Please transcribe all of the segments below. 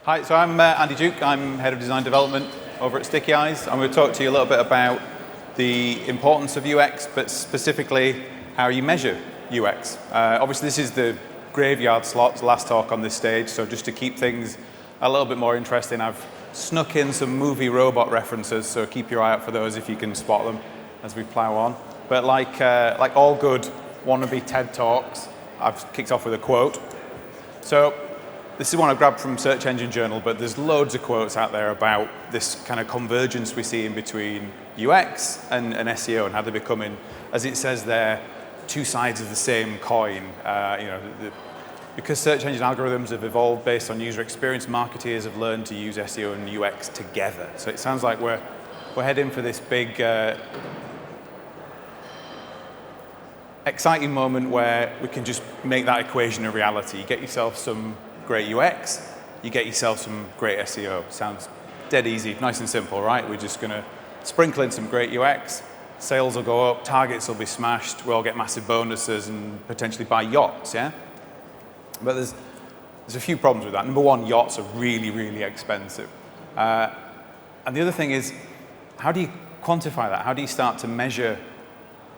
Hi, so I'm Andy Duke. I'm Head of Design Development over at Sticky Eyes. I'm going to talk to you a little bit about the importance of UX, but specifically how you measure UX. Obviously, this is the graveyard slot, last talk on this stage, so just to keep things a little bit more interesting, I've snuck in some movie robot references, so keep your eye out for those if you can spot them as we plow on. But like all good wannabe TED Talks, I've kicked off with a quote. So this is one I grabbed from Search Engine Journal, but there's loads of quotes out there about this kind of convergence we see in between UX and SEO and how they're becoming, as it says there, two sides of the same coin. Because search engine algorithms have evolved based on user experience, marketeers have learned to use SEO and UX together. So it sounds like we're heading for this big, exciting moment where we can just make that equation a reality. You get yourself some great UX, you get yourself some great SEO. Sounds dead easy, nice and simple, right? We're just going to sprinkle in some great UX, sales will go up, targets will be smashed, we'll all get massive bonuses and potentially buy yachts, yeah? But there's a few problems with that. Number one, yachts are really, really expensive. And the other thing is, how do you quantify that? How do you start to measure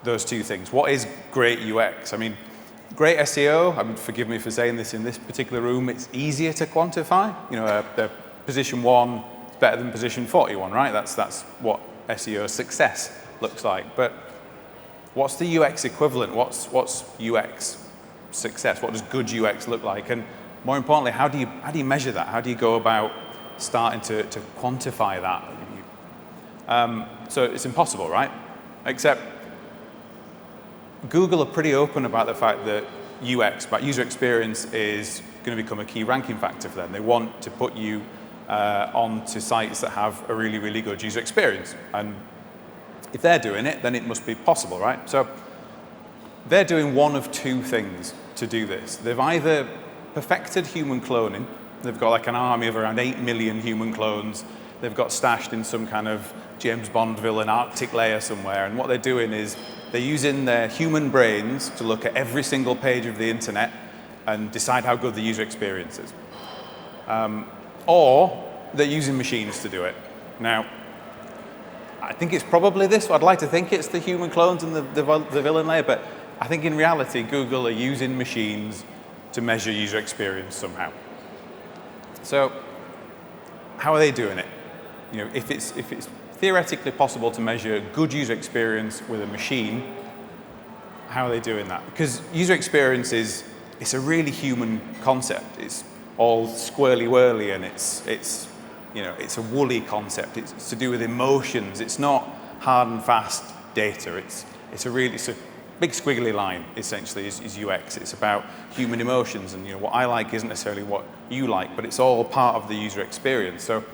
those two things? What is great UX? I mean, great SEO, forgive me for saying this in this particular room, it's easier to quantify. You know, the position 1 is better than position 41, right? That's what SEO success looks like. But what's the UX equivalent? What's UX success? What does good UX look like? And more importantly, how do you measure that? How do you go about starting to quantify that? So it's impossible, right? Except Google are pretty open about the fact that UX, but user experience, is going to become a key ranking factor for them. They want to put you onto sites that have a really, really good user experience. And if they're doing it, then it must be possible, right? So they're doing one of two things to do this. They've either perfected human cloning. They've got like an army of around 8 million human clones. They've got stashed in some kind of James Bond villain Arctic layer somewhere. And what they're doing is they're using their human brains to look at every single page of the internet and decide how good the user experience is. Or they're using machines to do it. Now, I think it's probably this. I'd like to think it's the human clones and the villain layer, but I think in reality, Google are using machines to measure user experience somehow. So how are they doing it? You know, if it's theoretically possible to measure good user experience with a machine, how are they doing that? Because user experience it's a really human concept. It's all squirrely-whirly, and it's a woolly concept. It's to do with emotions. It's not hard and fast data. It's a big squiggly line, essentially, is UX. It's about human emotions, and what I like isn't necessarily what you like, but it's all part of the user experience. So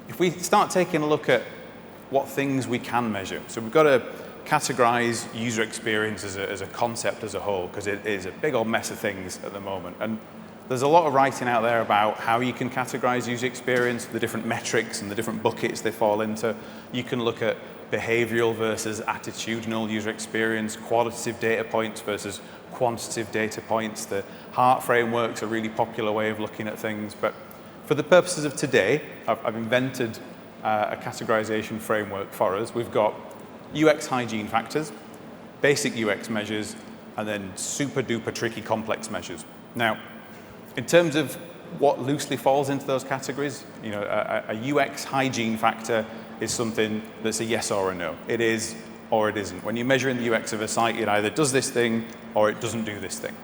if we start taking a look at what things we can measure, so we've got to categorize user experience as a concept as a whole, because it is a big old mess of things at the moment. And there's a lot of writing out there about how you can categorize user experience, the different metrics and the different buckets they fall into. You can look at behavioral versus attitudinal user experience, qualitative data points versus quantitative data points. The HEART framework's a really popular way of looking at things. But for the purposes of today, I've invented a categorization framework for us. We've got UX hygiene factors, basic UX measures, and then super duper tricky complex measures. Now, in terms of what loosely falls into those categories, a UX hygiene factor is something that's a yes or a no. It is or it isn't. When you're measuring the UX of a site, it either does this thing or it doesn't do this thing.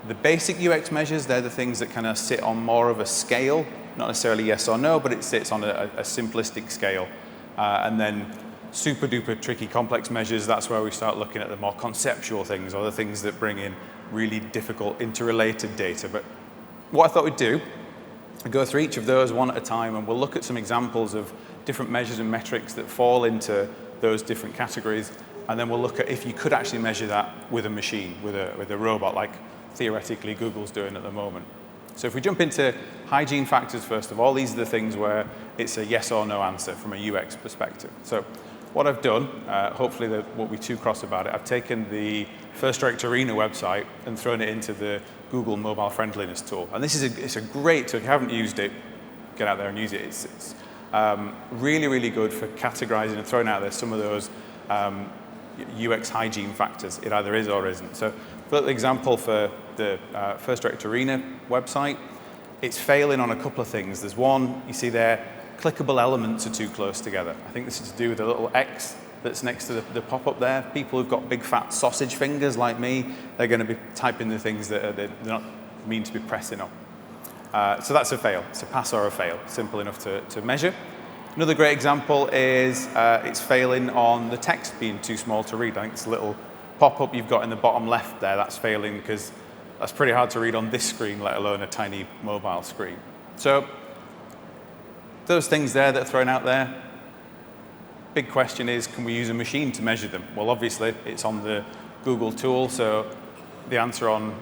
The basic UX measures, they're the things that kind of sit on more of a scale, not necessarily yes or no, but it sits on a simplistic scale. And then super duper tricky complex measures, that's where we start looking at the more conceptual things, or the things that bring in really difficult interrelated data. But what I thought we'd do, we'll go through each of those one at a time, and we'll look at some examples of different measures and metrics that fall into those different categories, and then we'll look at if you could actually measure that with a machine, with a robot, like theoretically Google's doing at the moment. So if we jump into hygiene factors first of all, these are the things where it's a yes or no answer from a UX perspective. So what I've done, hopefully they won't be too cross about it, I've taken the First Direct Arena website and thrown it into the Google Mobile Friendliness tool. And this is it's a great tool. If you haven't used it, get out there and use it. It's really, really good for categorizing and throwing out there some of those UX hygiene factors. It either is or isn't. So, for example, for the First Direct Arena website, it's failing on a couple of things. There's one, you see there, clickable elements are too close together. I think this is to do with the little X that's next to the pop-up there. People who've got big fat sausage fingers like me, they're going to be typing the things that they're not mean to be pressing on. So that's a fail. It's a pass or a fail. Simple enough to measure. Another great example is it's failing on the text being too small to read. I think this little pop-up you've got in the bottom left there, that's failing because that's pretty hard to read on this screen, let alone a tiny mobile screen. So those things there that are thrown out there, big question is, can we use a machine to measure them? Well, obviously, it's on the Google tool, so the answer on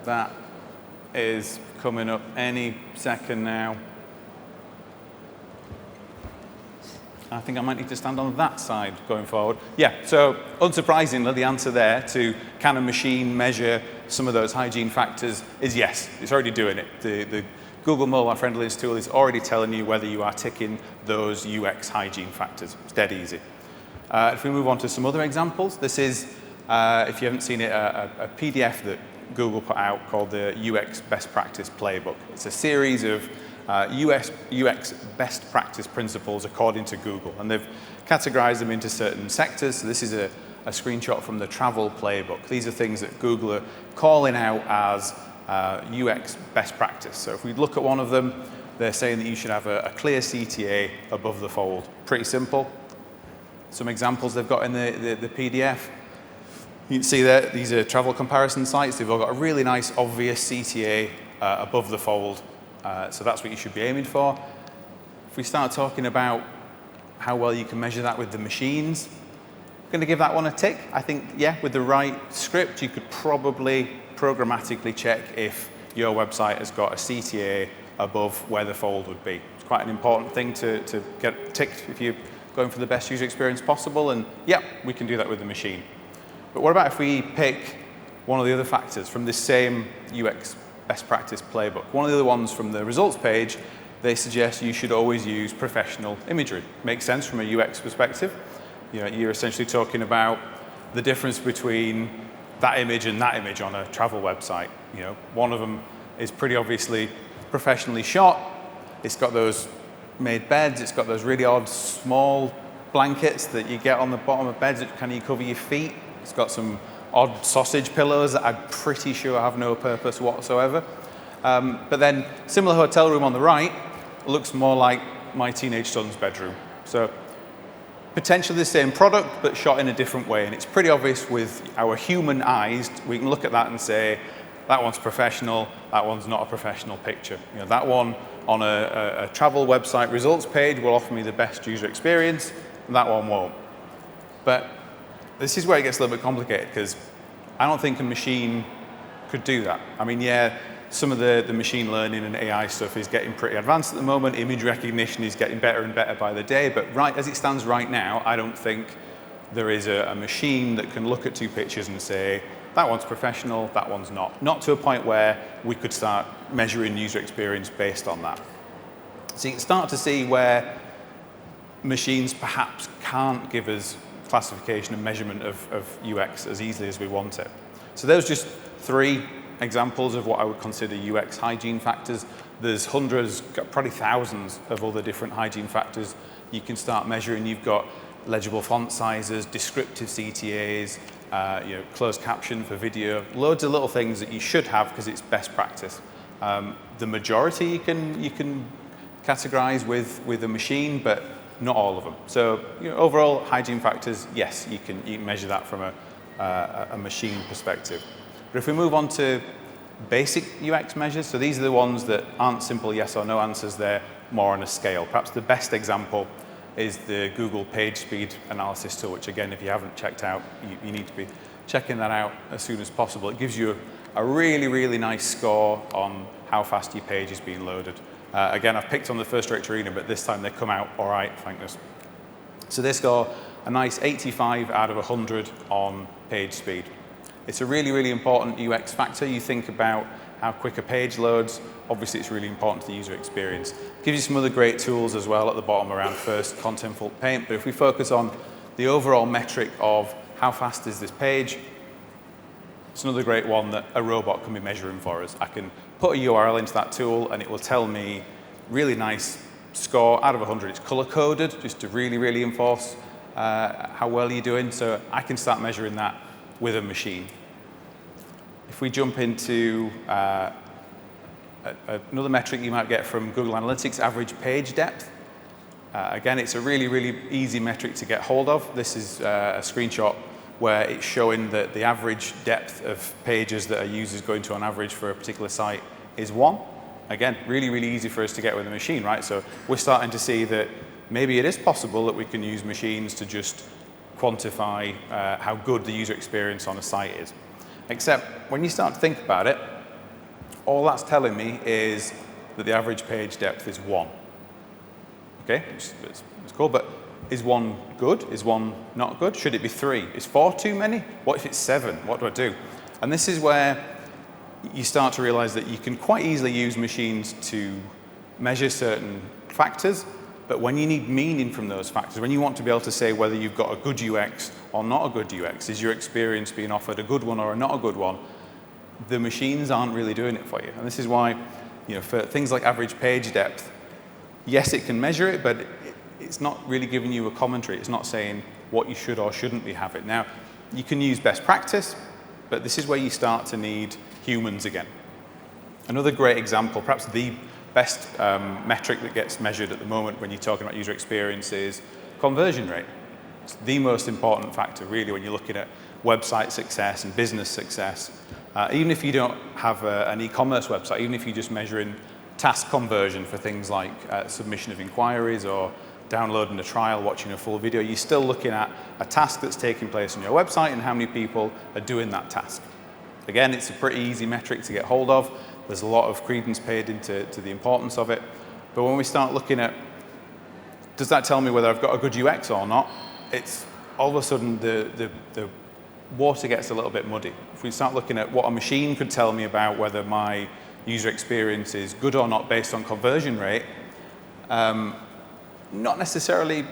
that is coming up any second now. I think I might need to stand on that side going forward. Yeah, so unsurprisingly, the answer there to can a machine measure some of those hygiene factors is yes. It's already doing it. The Google Mobile Friendliness tool is already telling you whether you are ticking those UX hygiene factors. It's dead easy. If we move on to some other examples, this is, if you haven't seen it, a PDF that Google put out called the UX Best Practice Playbook. It's a series of UX best practice principles according to Google, and they've categorized them into certain sectors. So this is a screenshot from the travel playbook. These are things that Google are calling out as UX best practice. So if we look at one of them, they're saying that you should have a clear CTA above the fold. Pretty simple. Some examples they've got in the PDF. You can see that these are travel comparison sites. They've all got a really nice, obvious CTA above the fold. So that's what you should be aiming for. If we start talking about how well you can measure that with the machines, I'm going to give that one a tick. I think, yeah, with the right script, you could probably programmatically check if your website has got a CTA above where the fold would be. It's quite an important thing to get ticked if you're going for the best user experience possible. And yeah, we can do that with the machine. But what about if we pick one of the other factors from this same UX best practice playbook? One of the other ones from the results page, they suggest you should always use professional imagery. Makes sense from a UX perspective. You know, you're essentially talking about the difference between that image and that image on a travel website. You know, one of them is pretty obviously professionally shot. It's got those made beds. It's got those really odd small blankets that you get on the bottom of beds that kind of cover your feet. It's got some odd sausage pillows that I'm pretty sure have no purpose whatsoever. But then, similar hotel room on the right looks more like my teenage son's bedroom. So, potentially the same product, but shot in a different way. And it's pretty obvious with our human eyes, we can look at that and say, that one's professional, that one's not a professional picture. You know, that one on a travel website results page will offer me the best user experience, and that one won't. But this is where it gets a little bit complicated, because I don't think a machine could do that. I mean, yeah, some of the machine learning and AI stuff is getting pretty advanced at the moment. Image recognition is getting better and better by the day. But right as it stands right now, I don't think there is a machine that can look at two pictures and say, that one's professional, that one's not. Not to a point where we could start measuring user experience based on that. So you can start to see where machines perhaps can't give us classification and measurement of UX as easily as we want it. So those just 3 examples of what I would consider UX hygiene factors. There's hundreds, probably thousands of other different hygiene factors you can start measuring. You've got legible font sizes, descriptive CTAs, closed caption for video, loads of little things that you should have because it's best practice. The majority you can categorize with a machine, but not all of them. So overall hygiene factors, yes, you can measure that from a machine perspective. But if we move on to basic UX measures, so these are the ones that aren't simple yes or no answers, they're more on a scale. Perhaps the best example is the Google Page Speed Analysis tool, which again, if you haven't checked out, you need to be checking that out as soon as possible. It gives you a really, really nice score on how fast your page is being loaded. Again, I've picked on the First Direct Arena, but this time they come out all right, thank goodness. So they score a nice 85 out of 100 on page speed. It's a really, really important UX factor. You think about how quick a page loads. Obviously, it's really important to the user experience. It gives you some other great tools as well at the bottom around first, contentful, paint. But if we focus on the overall metric of how fast is this page, it's another great one that a robot can be measuring for us. I can put a URL into that tool, and it will tell me really nice score out of 100. It's color-coded just to really, really enforce how well you're doing. So I can start measuring that with a machine. If we jump into another metric you might get from Google Analytics, average page depth. Again, it's a really, really easy metric to get hold of. This is a screenshot where it's showing that the average depth of pages that a user's going to on average for a particular site is 1. Again, really, really easy for us to get with a machine, right? So we're starting to see that maybe it is possible that we can use machines to just quantify how good the user experience on a site is. Except when you start to think about it, all that's telling me is that the average page depth is 1. Okay, it's cool, but is 1 good? Is 1 not good? Should it be 3? Is 4 too many? What if it's 7? What do I do? And this is where you start to realize that you can quite easily use machines to measure certain factors, but when you need meaning from those factors, when you want to be able to say whether you've got a good UX or not a good UX, is your experience being offered a good one or not a good one, the machines aren't really doing it for you. And this is why, for things like average page depth, yes, it can measure it, but it's not really giving you a commentary. It's not saying what you should or shouldn't be having. Now, you can use best practice, but this is where you start to need humans again. Another great example, perhaps the best metric that gets measured at the moment when you're talking about user experience is conversion rate. It's the most important factor, really, when you're looking at website success and business success. Even if you don't have an e-commerce website, even if you're just measuring task conversion for things like submission of inquiries or downloading a trial, watching a full video, you're still looking at a task that's taking place on your website and how many people are doing that task. Again, it's a pretty easy metric to get hold of. There's a lot of credence paid into the importance of it. But when we start looking at, does that tell me whether I've got a good UX or not? It's all of a sudden the water gets a little bit muddy. If we start looking at what a machine could tell me about whether my user experience is good or not based on conversion rate, not necessarily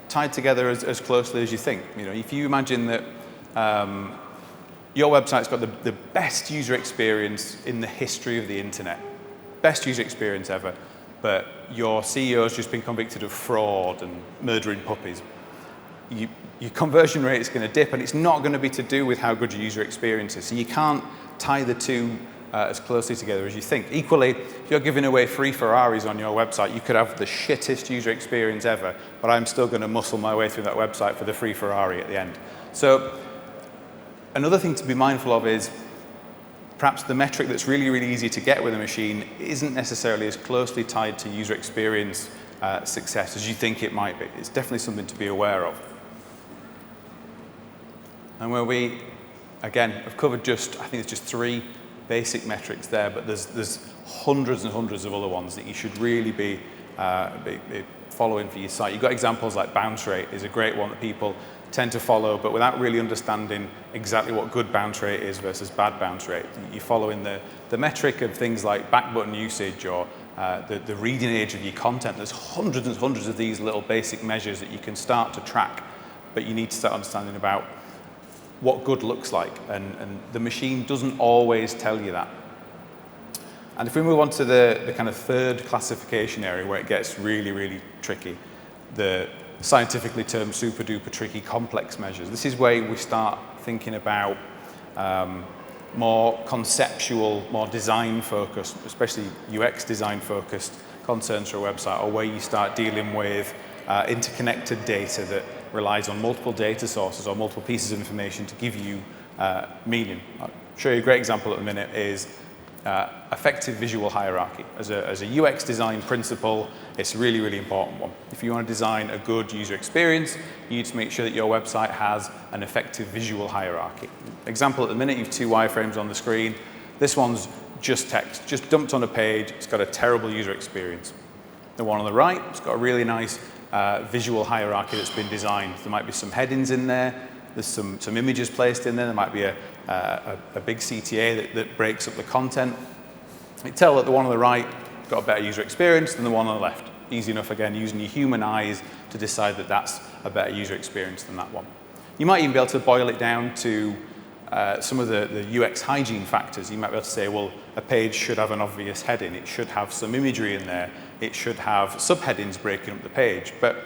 tied together as closely as you think. If you imagine that your website's got the best user experience in the history of the internet, best user experience ever, but your CEO's just been convicted of fraud and murdering puppies, your conversion rate is going to dip, and it's not going to be to do with how good your user experience is. So you can't tie the two as closely together as you think. Equally, if you're giving away free Ferraris on your website, you could have the shittest user experience ever, but I'm still going to muscle my way through that website for the free Ferrari at the end. So another thing to be mindful of is perhaps the metric that's really, really easy to get with a machine isn't necessarily as closely tied to user experience success as you think it might be. It's definitely something to be aware of. And where we, again, have covered I think it's just 3 basic metrics there, but there's hundreds and hundreds of other ones that you should really be following for your site. You've got examples like bounce rate is a great one that people tend to follow, but without really understanding exactly what good bounce rate is versus bad bounce rate. You're following the metric of things like back button usage or the reading age of your content. There's hundreds and hundreds of these little basic measures that you can start to track, but you need to start understanding about what good looks like, and the machine doesn't always tell you that. And if we move on to the kind of third classification area where it gets really, really tricky, the scientifically termed super duper tricky complex measures. This is where we start thinking about more conceptual, more design focused, especially UX design focused concerns for a website, or where you start dealing with interconnected data that relies on multiple data sources or multiple pieces of information to give you meaning. I'll show you a great example at the minute is effective visual hierarchy. As a UX design principle, it's a really, really important one. If you want to design a good user experience, you need to make sure that your website has an effective visual hierarchy. Example at the minute, you have 2 wireframes on the screen. This one's just text, just dumped on a page. It's got a terrible user experience. The one on the right, it's got a really nice visual hierarchy that's been designed. There might be some headings in there, there's some images placed in there might be a big CTA that breaks up the content. You tell that the one on the right got a better user experience than the one on the left. Easy enough, again, using your human eyes to decide that that's a better user experience than that one. You might even be able to boil it down to some of the UX hygiene factors. You might be able to say, well, a page should have an obvious heading. It should have some imagery in there. It should have subheadings breaking up the page. But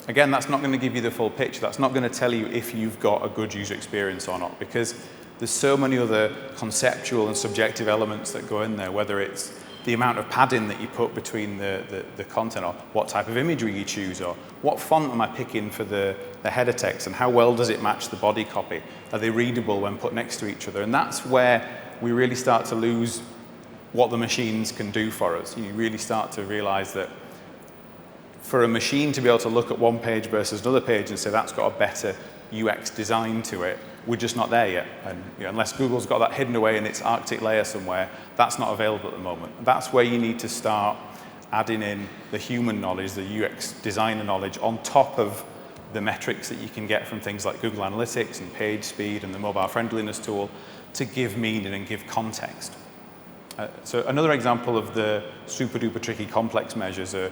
again, that's not going to give you the full picture. That's not going to tell you if you've got a good user experience or not, because there's so many other conceptual and subjective elements that go in there, whether it's the amount of padding that you put between the content, or what type of imagery you choose, or what font am I picking for the header text, and how well does it match the body copy? Are they readable when put next to each other? And that's where we really start to lose what the machines can do for us. You really start to realize that for a machine to be able to look at one page versus another page and say that's got a better UX design to it, we're just not there yet. And unless Google's got that hidden away in its Arctic layer somewhere, that's not available at the moment. That's where you need to start adding in the human knowledge, the UX designer knowledge, on top of the metrics that you can get from things like Google Analytics and page speed and the mobile friendliness tool to give meaning and give context. So another example of the super duper tricky complex measures are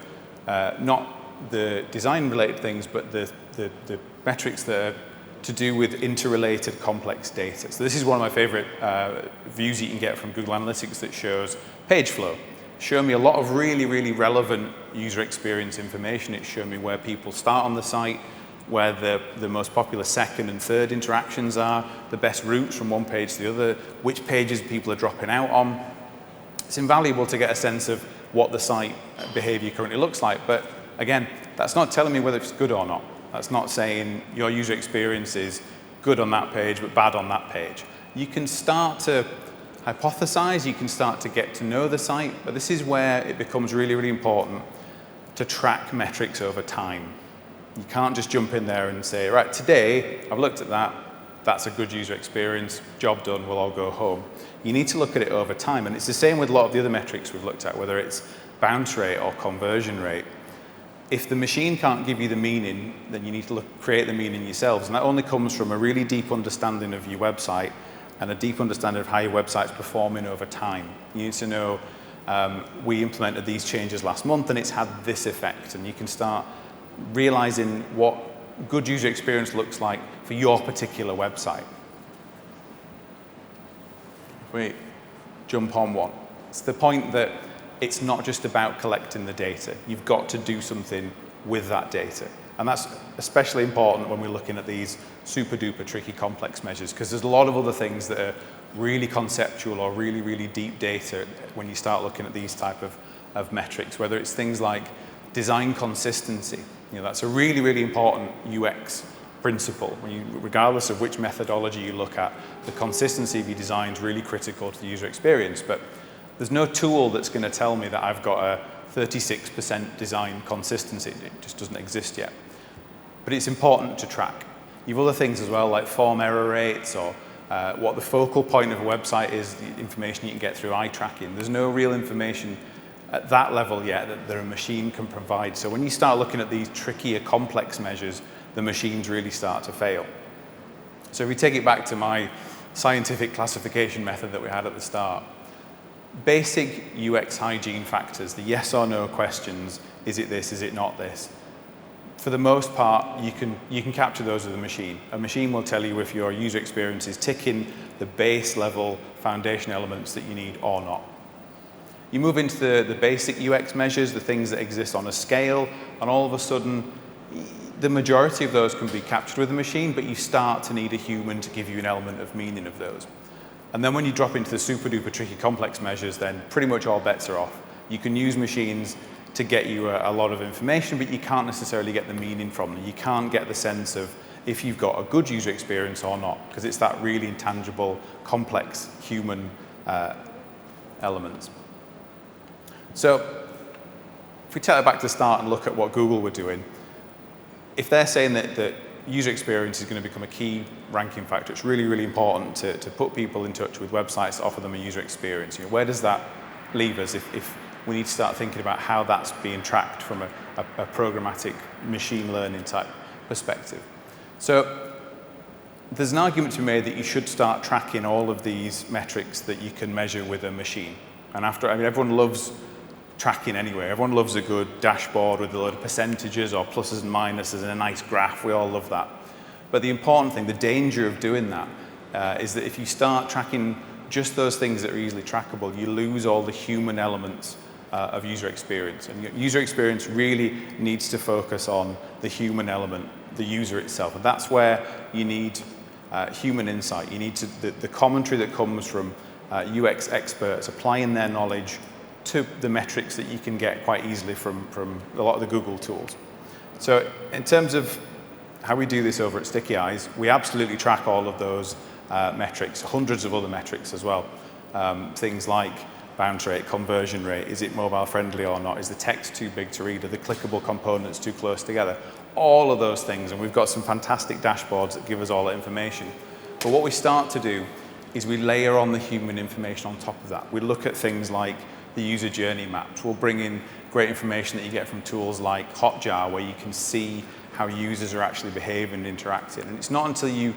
not the design related things, but the metrics that are to do with interrelated complex data. So this is one of my favorite views you can get from Google Analytics that shows page flow. Show me a lot of really, really relevant user experience information. It's shown me where people start on the site, where the most popular second and third interactions are, the best routes from one page to the other, which pages people are dropping out on. It's invaluable to get a sense of what the site behavior currently looks like. But again, that's not telling me whether it's good or not. That's not saying your user experience is good on that page but bad on that page. You can start to hypothesize, you can start to get to know the site, but this is where it becomes really, really important to track metrics over time. You can't just jump in there and say, right, today I've looked at that, that's a good user experience, job done, we'll all go home. You need to look at it over time, and it's the same with a lot of the other metrics we've looked at, whether it's bounce rate or conversion rate. If the machine can't give you the meaning, then you need to create the meaning yourselves. And that only comes from a really deep understanding of your website and a deep understanding of how your website's performing over time. You need to know, we implemented these changes last month and it's had this effect. And you can start realizing what good user experience looks like for your particular website. If we jump on one, it's the point that it's not just about collecting the data. You've got to do something with that data. And that's especially important when we're looking at these super duper tricky complex measures, because there's a lot of other things that are really conceptual or really, really deep data when you start looking at these type of metrics, whether it's things like design consistency. That's a really, really important UX principle. Regardless of which methodology you look at, the consistency of your design is really critical to the user experience. But there's no tool that's going to tell me that I've got a 36% design consistency. It just doesn't exist yet. But it's important to track. You have other things as well, like form error rates or what the focal point of a website is, the information you can get through eye tracking. There's no real information at that level yet that a machine can provide. So when you start looking at these trickier, complex measures, the machines really start to fail. So if we take it back to my scientific classification method that we had at the start, basic UX hygiene factors, the yes or no questions, is it this, is it not this? For the most part, you can capture those with a machine. A machine will tell you if your user experience is ticking the base level foundation elements that you need or not. You move into the basic UX measures, the things that exist on a scale, and all of a sudden, the majority of those can be captured with a machine, but you start to need a human to give you an element of meaning of those. And then when you drop into the super duper tricky complex measures, then pretty much all bets are off. You can use machines to get you a lot of information, but you can't necessarily get the meaning from them. You can't get the sense of if you've got a good user experience or not, because it's that really intangible, complex human elements. So if we take it back to the start and look at what Google were doing, if they're saying that user experience is going to become a key ranking factor, it's really, really important to put people in touch with websites that offer them a user experience. Where does that leave us? If we need to start thinking about how that's being tracked from a programmatic machine learning type perspective. So there's an argument to be made that you should start tracking all of these metrics that you can measure with a machine. And everyone loves tracking anyway. Everyone loves a good dashboard with a load of percentages or pluses and minuses and a nice graph. We all love that. But the important thing, the danger of doing that, is that if you start tracking just those things that are easily trackable, you lose all the human elements of user experience. And user experience really needs to focus on the human element, the user itself. And that's where you need human insight. You need the commentary that comes from UX experts applying their knowledge to the metrics that you can get quite easily from a lot of the Google tools. So in terms of how we do this over at Sticky Eyes, we absolutely track all of those metrics, hundreds of other metrics as well. Things like bounce rate, conversion rate, is it mobile friendly or not? Is the text too big to read? Are the clickable components too close together? All of those things, and we've got some fantastic dashboards that give us all that information. But what we start to do is we layer on the human information on top of that. We look at things like the user journey maps. We'll bring in great information that you get from tools like Hotjar, where you can see how users are actually behaving and interacting. And it's not until you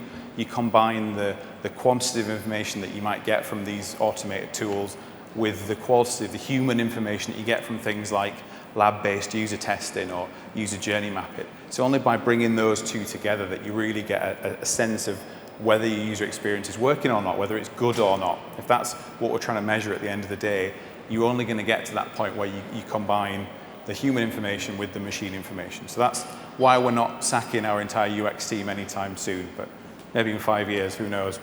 combine the quantitative information that you might get from these automated tools with the qualitative, the human information that you get from things like lab-based user testing or user journey mapping. It's only by bringing those two together that you really get a sense of whether your user experience is working or not, whether it's good or not. If that's what we're trying to measure at the end of the day, you're only going to get to that point where you combine the human information with the machine information. So that's why we're not sacking our entire UX team anytime soon, but maybe in 5 years, who knows.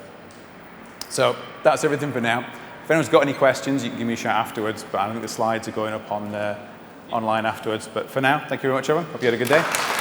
So that's everything for now. If anyone's got any questions, you can give me a shout afterwards, but I think the slides are going up on online afterwards. But for now, thank you very much, everyone. Hope you had a good day.